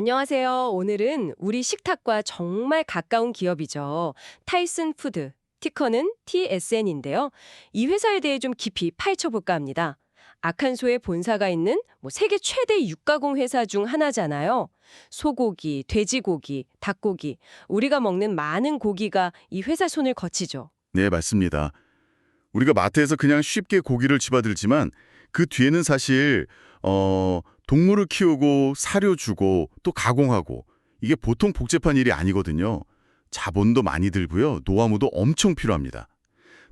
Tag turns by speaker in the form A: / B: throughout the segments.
A: 안녕하세요. 오늘은 우리 식탁과 정말 가까운 기업이죠. 타이슨 푸드, 티커는 TSN인데요. 이 회사에 대해 좀 깊이 파헤쳐볼까 합니다. 아칸소에 본사가 있는 세계 최대 육가공 회사 중 하나잖아요. 소고기, 돼지고기, 닭고기, 우리가 먹는 많은 고기가 이 회사 손을 거치죠.
B: 네, 맞습니다. 우리가 마트에서 그냥 쉽게 고기를 집어들지만 그 뒤에는 사실 동물을 키우고 사료 주고 또 가공하고 이게 보통 복잡한 일이 아니거든요. 자본도 많이 들고요. 노하우도 엄청 필요합니다.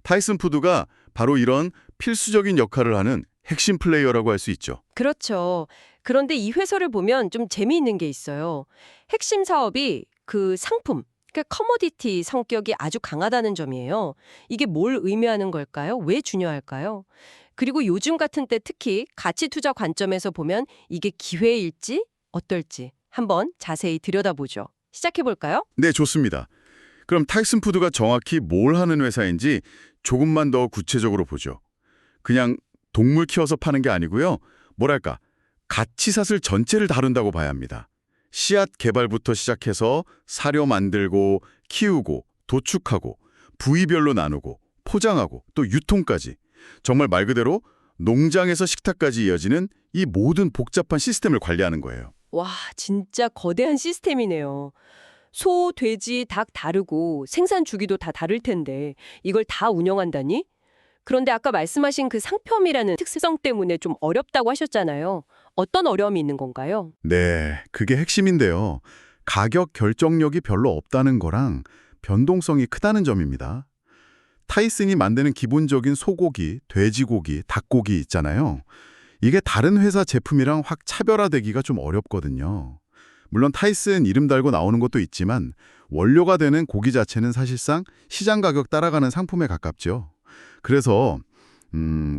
B: 타이슨 푸드가 바로 이런 필수적인 역할을 하는 핵심 플레이어라고 할 수 있죠.
A: 그렇죠. 그런데 이 회사를 보면 좀 재미있는 게 있어요. 핵심 사업이 그 상품, 그러니까 커머디티 성격이 아주 강하다는 점이에요. 이게 뭘 의미하는 걸까요? 왜 중요할까요? 그리고 요즘 같은 때 특히 가치 투자 관점에서 보면 이게 기회일지 어떨지 한번 자세히 들여다보죠. 시작해볼까요?
B: 네, 좋습니다. 그럼 타이슨 푸드가 정확히 뭘 하는 회사인지 조금만 더 구체적으로 보죠. 그냥 동물 키워서 파는 게 아니고요. 뭐랄까, 가치사슬 전체를 다룬다고 봐야 합니다. 씨앗 개발부터 시작해서 사료 만들고 키우고 도축하고 부위별로 나누고 포장하고 또 유통까지 정말 말 그대로 농장에서 식탁까지 이어지는 이 모든 복잡한 시스템을 관리하는 거예요.
A: 와, 진짜 거대한 시스템이네요. 소, 돼지, 닭 다르고 생산 주기도 다 다를 텐데 이걸 다 운영한다니? 그런데 아까 말씀하신 그 상품이라는 특성 때문에 좀 어렵다고 하셨잖아요. 어떤 어려움이 있는 건가요?
B: 네, 그게 핵심인데요. 가격 결정력이 별로 없다는 거랑 변동성이 크다는 점입니다. 타이슨이 만드는 기본적인 소고기, 돼지고기, 닭고기 있잖아요. 이게 다른 회사 제품이랑 확 차별화되기가 좀 어렵거든요. 물론 타이슨 이름 달고 나오는 것도 있지만 원료가 되는 고기 자체는 사실상 시장 가격 따라가는 상품에 가깝죠. 그래서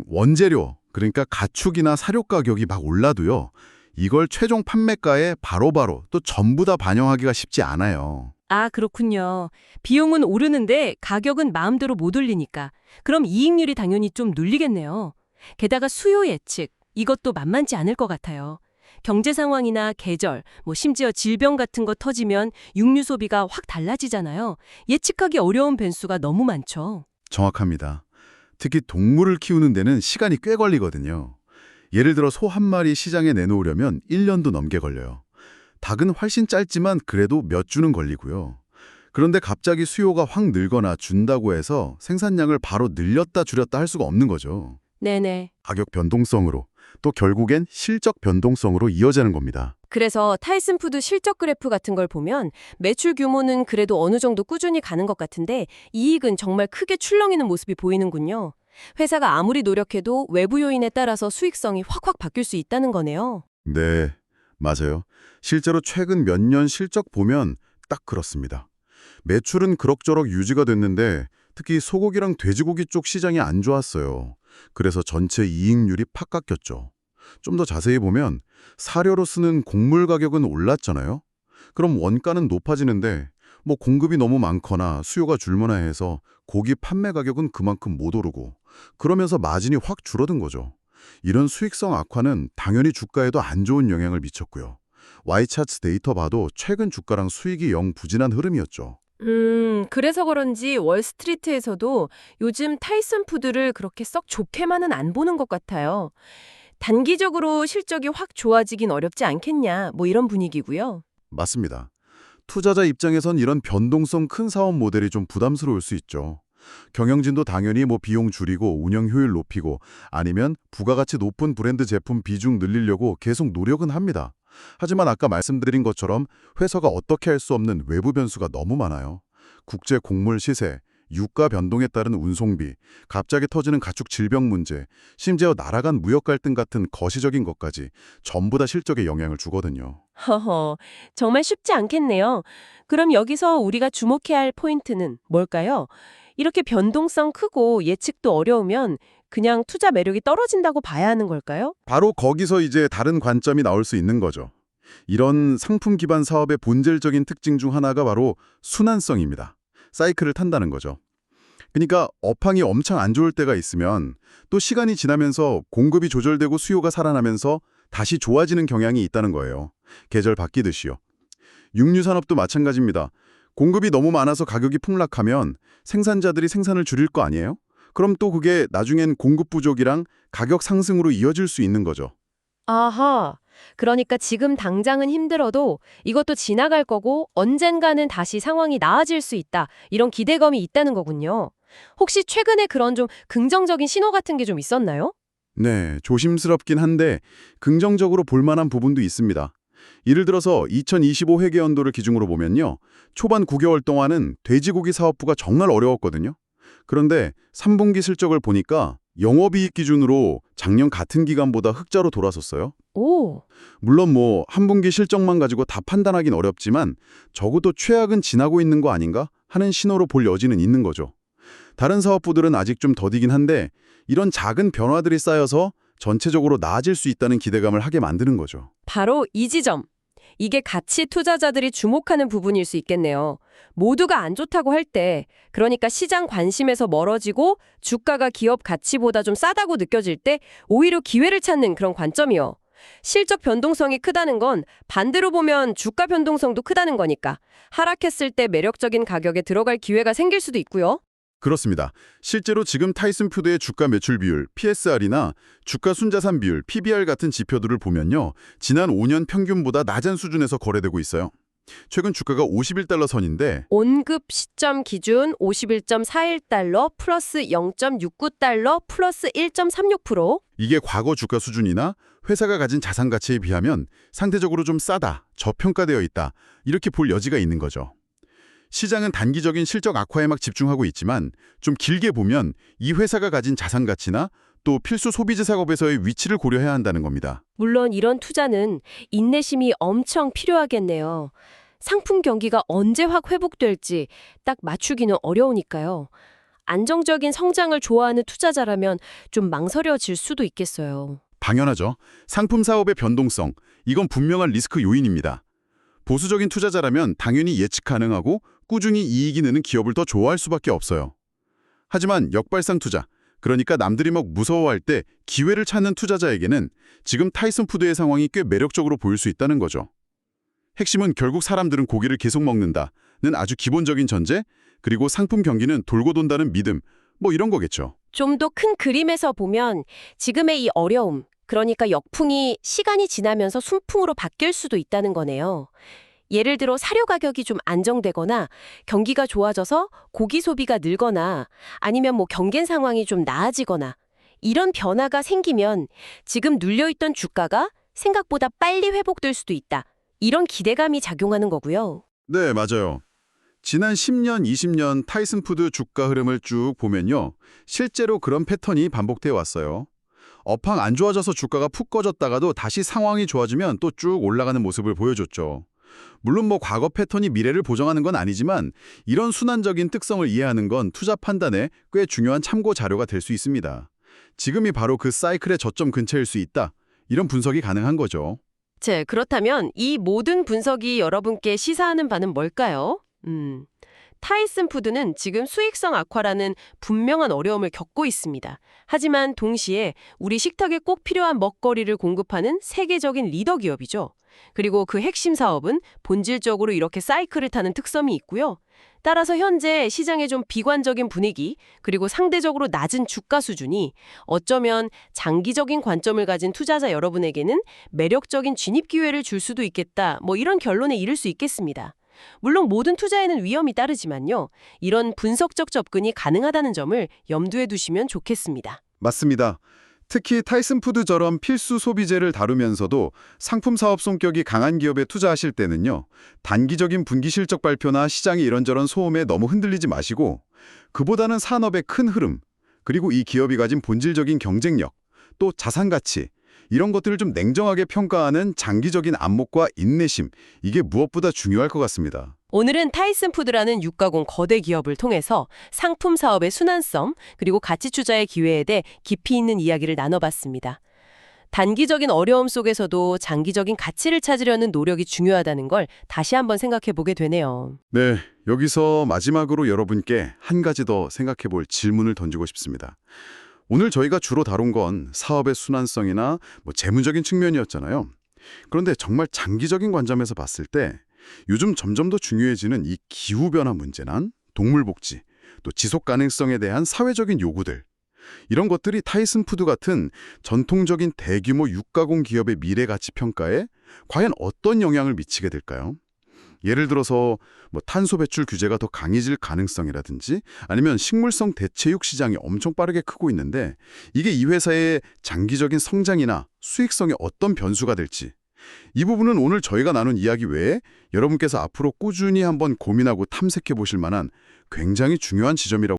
B: 원재료, 그러니까 가축이나 사료 가격이 막 올라도요. 이걸 최종 판매가에 바로바로 또 전부 다 반영하기가 쉽지 않아요.
A: 아, 그렇군요. 비용은 오르는데 가격은 마음대로 못 올리니까. 그럼 이익률이 당연히 좀 눌리겠네요. 게다가 수요 예측, 이것도 만만치 않을 것 같아요. 경제 상황이나 계절, 심지어 질병 같은 거 터지면 육류 소비가 확 달라지잖아요. 예측하기 어려운 변수가 너무 많죠.
B: 정확합니다. 특히 동물을 키우는 데는 시간이 꽤 걸리거든요. 예를 들어 소 한 마리 시장에 내놓으려면 1년도 넘게 걸려요. 닭은 훨씬 짧지만 그래도 몇 주는 걸리고요. 그런데 갑자기 수요가 확 늘거나 준다고 해서 생산량을 바로 늘렸다 줄였다 할 수가 없는 거죠.
A: 네네.
B: 가격 변동성으로 또 결국엔 실적 변동성으로 이어지는 겁니다.
A: 그래서 타이슨 푸드 실적 그래프 같은 걸 보면 매출 규모는 그래도 어느 정도 꾸준히 가는 것 같은데 이익은 정말 크게 출렁이는 모습이 보이는군요. 회사가 아무리 노력해도 외부 요인에 따라서 수익성이 확확 바뀔 수 있다는 거네요.
B: 네, 맞아요. 실제로 최근 몇 년 실적 보면 딱 그렇습니다. 매출은 그럭저럭 유지가 됐는데 특히 소고기랑 돼지고기 쪽 시장이 안 좋았어요. 그래서 전체 이익률이 팍 깎였죠. 좀 더 자세히 보면 사료로 쓰는 곡물 가격은 올랐잖아요. 그럼 원가는 높아지는데 공급이 너무 많거나 수요가 줄거나 해서 고기 판매 가격은 그만큼 못 오르고 그러면서 마진이 확 줄어든 거죠. 이런 수익성 악화는 당연히 주가에도 안 좋은 영향을 미쳤고요. Y차트 데이터 봐도 최근 주가랑 수익이 영 부진한 흐름이었죠.
A: 그래서 그런지 월스트리트에서도 요즘 타이슨 푸드를 그렇게 썩 좋게만은 안 보는 것 같아요. 단기적으로 실적이 확 좋아지긴 어렵지 않겠냐, 이런 분위기고요.
B: 맞습니다. 투자자 입장에선 이런 변동성 큰 사업 모델이 좀 부담스러울 수 있죠. 경영진도 당연히 비용 줄이고 운영 효율 높이고 아니면 부가가치 높은 브랜드 제품 비중 늘리려고 계속 노력은 합니다. 하지만 아까 말씀드린 것처럼 회사가 어떻게 할 수 없는 외부 변수가 너무 많아요. 국제 곡물 시세, 유가 변동에 따른 운송비, 갑자기 터지는 가축 질병 문제, 심지어 나라 간 무역 갈등 같은 거시적인 것까지 전부 다 실적에 영향을 주거든요.
A: 허허, 정말 쉽지 않겠네요. 그럼 여기서 우리가 주목해야 할 포인트는 뭘까요? 이렇게 변동성 크고 예측도 어려우면 그냥 투자 매력이 떨어진다고 봐야 하는 걸까요?
B: 바로 거기서 이제 다른 관점이 나올 수 있는 거죠. 이런 상품 기반 사업의 본질적인 특징 중 하나가 바로 순환성입니다. 사이클을 탄다는 거죠. 그러니까 업황이 엄청 안 좋을 때가 있으면 또 시간이 지나면서 공급이 조절되고 수요가 살아나면서 다시 좋아지는 경향이 있다는 거예요. 계절 바뀌듯이요. 육류산업도 마찬가지입니다. 공급이 너무 많아서 가격이 폭락하면 생산자들이 생산을 줄일 거 아니에요? 그럼 또 그게 나중엔 공급 부족이랑 가격 상승으로 이어질 수 있는 거죠.
A: 아하. 그러니까 지금 당장은 힘들어도 이것도 지나갈 거고 언젠가는 다시 상황이 나아질 수 있다. 이런 기대감이 있다는 거군요. 혹시 최근에 그런 좀 긍정적인 신호 같은 게 좀 있었나요?
B: 네, 조심스럽긴 한데 긍정적으로 볼 만한 부분도 있습니다. 예를 들어서 2025 회계연도를 기준으로 보면요. 초반 9개월 동안은 돼지고기 사업부가 정말 어려웠거든요. 그런데 3분기 실적을 보니까 영업이익 기준으로 작년 같은 기간보다 흑자로 돌아섰어요.
A: 오.
B: 물론 한 분기 실적만 가지고 다 판단하긴 어렵지만 적어도 최악은 지나고 있는 거 아닌가 하는 신호로 볼 여지는 있는 거죠. 다른 사업부들은 아직 좀 더디긴 한데 이런 작은 변화들이 쌓여서 전체적으로 나아질 수 있다는 기대감을 하게 만드는 거죠.
A: 바로 이 지점. 이게 가치 투자자들이 주목하는 부분일 수 있겠네요. 모두가 안 좋다고 할 때, 그러니까 시장 관심에서 멀어지고 주가가 기업 가치보다 좀 싸다고 느껴질 때 오히려 기회를 찾는 그런 관점이요. 실적 변동성이 크다는 건 반대로 보면 주가 변동성도 크다는 거니까 하락했을 때 매력적인 가격에 들어갈 기회가 생길 수도 있고요.
B: 그렇습니다. 실제로 지금 타이슨푸드의 주가 매출 비율, PSR이나 주가 순자산 비율, PBR 같은 지표들을 보면요. 지난 5년 평균보다 낮은 수준에서 거래되고 있어요. 최근 주가가 51달러 선인데
A: 온급 시점 기준 51.41달러 플러스 0.69달러 플러스 1.36%.
B: 이게 과거 주가 수준이나 회사가 가진 자산 가치에 비하면 상대적으로 좀 싸다, 저평가되어 있다 이렇게 볼 여지가 있는 거죠. 시장은 단기적인 실적 악화에 막 집중하고 있지만 좀 길게 보면 이 회사가 가진 자산 가치나 또 필수 소비재 작업에서의 위치를 고려해야 한다는 겁니다.
A: 물론 이런 투자는 인내심이 엄청 필요하겠네요. 상품 경기가 언제 확 회복될지 딱 맞추기는 어려우니까요. 안정적인 성장을 좋아하는 투자자라면 좀 망설여질 수도 있겠어요.
B: 당연하죠. 상품 사업의 변동성, 이건 분명한 리스크 요인입니다. 보수적인 투자자라면 당연히 예측 가능하고 꾸준히 이익이 느는 기업을 더 좋아할 수밖에 없어요. 하지만 역발상 투자, 그러니까 남들이 막 무서워할 때 기회를 찾는 투자자에게는 지금 타이슨푸드의 상황이 꽤 매력적으로 보일 수 있다는 거죠. 핵심은 결국 사람들은 고기를 계속 먹는다는 아주 기본적인 전제, 그리고 상품 경기는 돌고 돈다는 믿음, 이런 거겠죠.
A: 좀 더 큰 그림에서 보면 지금의 이 어려움, 그러니까 역풍이 시간이 지나면서 순풍으로 바뀔 수도 있다는 거네요. 예를 들어 사료 가격이 좀 안정되거나 경기가 좋아져서 고기 소비가 늘거나 아니면 경계 상황이 좀 나아지거나 이런 변화가 생기면 지금 눌려있던 주가가 생각보다 빨리 회복될 수도 있다. 이런 기대감이 작용하는 거고요.
B: 네, 맞아요. 지난 10년, 20년 타이슨푸드 주가 흐름을 쭉 보면요. 실제로 그런 패턴이 반복돼 왔어요. 업황 안 좋아져서 주가가 푹 꺼졌다가도 다시 상황이 좋아지면 또 쭉 올라가는 모습을 보여줬죠. 물론 과거 패턴이 미래를 보정하는 건 아니지만 이런 순환적인 특성을 이해하는 건 투자 판단에 꽤 중요한 참고 자료가 될 수 있습니다. 지금이 바로 그 사이클의 저점 근처일 수 있다. 이런 분석이 가능한 거죠.
A: 그렇다면 이 모든 분석이 여러분께 시사하는 바는 뭘까요? 타이슨푸드는 지금 수익성 악화라는 분명한 어려움을 겪고 있습니다. 하지만 동시에 우리 식탁에 꼭 필요한 먹거리를 공급하는 세계적인 리더 기업이죠. 그리고 그 핵심 사업은 본질적으로 이렇게 사이클을 타는 특성이 있고요. 따라서 현재 시장의 좀 비관적인 분위기, 그리고 상대적으로 낮은 주가 수준이 어쩌면 장기적인 관점을 가진 투자자 여러분에게는 매력적인 진입 기회를 줄 수도 있겠다. 이런 결론에 이를 수 있겠습니다. 물론 모든 투자에는 위험이 따르지만요. 이런 분석적 접근이 가능하다는 점을 염두에 두시면 좋겠습니다.
B: 맞습니다. 특히 타이슨푸드처럼 필수 소비재를 다루면서도 상품 사업 성격이 강한 기업에 투자하실 때는요. 단기적인 분기 실적 발표나 시장의 이런저런 소음에 너무 흔들리지 마시고 그보다는 산업의 큰 흐름, 그리고 이 기업이 가진 본질적인 경쟁력, 또 자산 가치, 이런 것들을 좀 냉정하게 평가하는 장기적인 안목과 인내심, 이게 무엇보다 중요할 것 같습니다.
A: 오늘은 타이슨푸드라는 육가공 거대 기업을 통해서 상품 사업의 순환성, 그리고 가치 투자의 기회에 대해 깊이 있는 이야기를 나눠봤습니다. 단기적인 어려움 속에서도 장기적인 가치를 찾으려는 노력이 중요하다는 걸 다시 한번 생각해 보게 되네요.
B: 네, 여기서 마지막으로 여러분께 한 가지 더 생각해 볼 질문을 던지고 싶습니다. 오늘 저희가 주로 다룬 건 사업의 순환성이나 재무적인 측면이었잖아요. 그런데 정말 장기적인 관점에서 봤을 때 요즘 점점 더 중요해지는 이 기후변화 문제난 동물 복지, 또 지속 가능성에 대한 사회적인 요구들, 이런 것들이 타이슨 푸드 같은 전통적인 대규모 육가공 기업의 미래 가치 평가에 과연 어떤 영향을 미치게 될까요? 예를 들어서 탄소 배출 규제가 더 강해질 가능성이라든지 아니면 식물성 대체육 시장이 엄청 빠르게 크고 있는데 이게 이 회사의 장기적인 성장이나 수익성에 어떤 변수가 될지, 이 부분은 오늘 저희가 나눈 이야기 외에 여러분께서 앞으로 꾸준히 한번 고민하고 탐색해 보실 만한 굉장히 중요한 지점이라고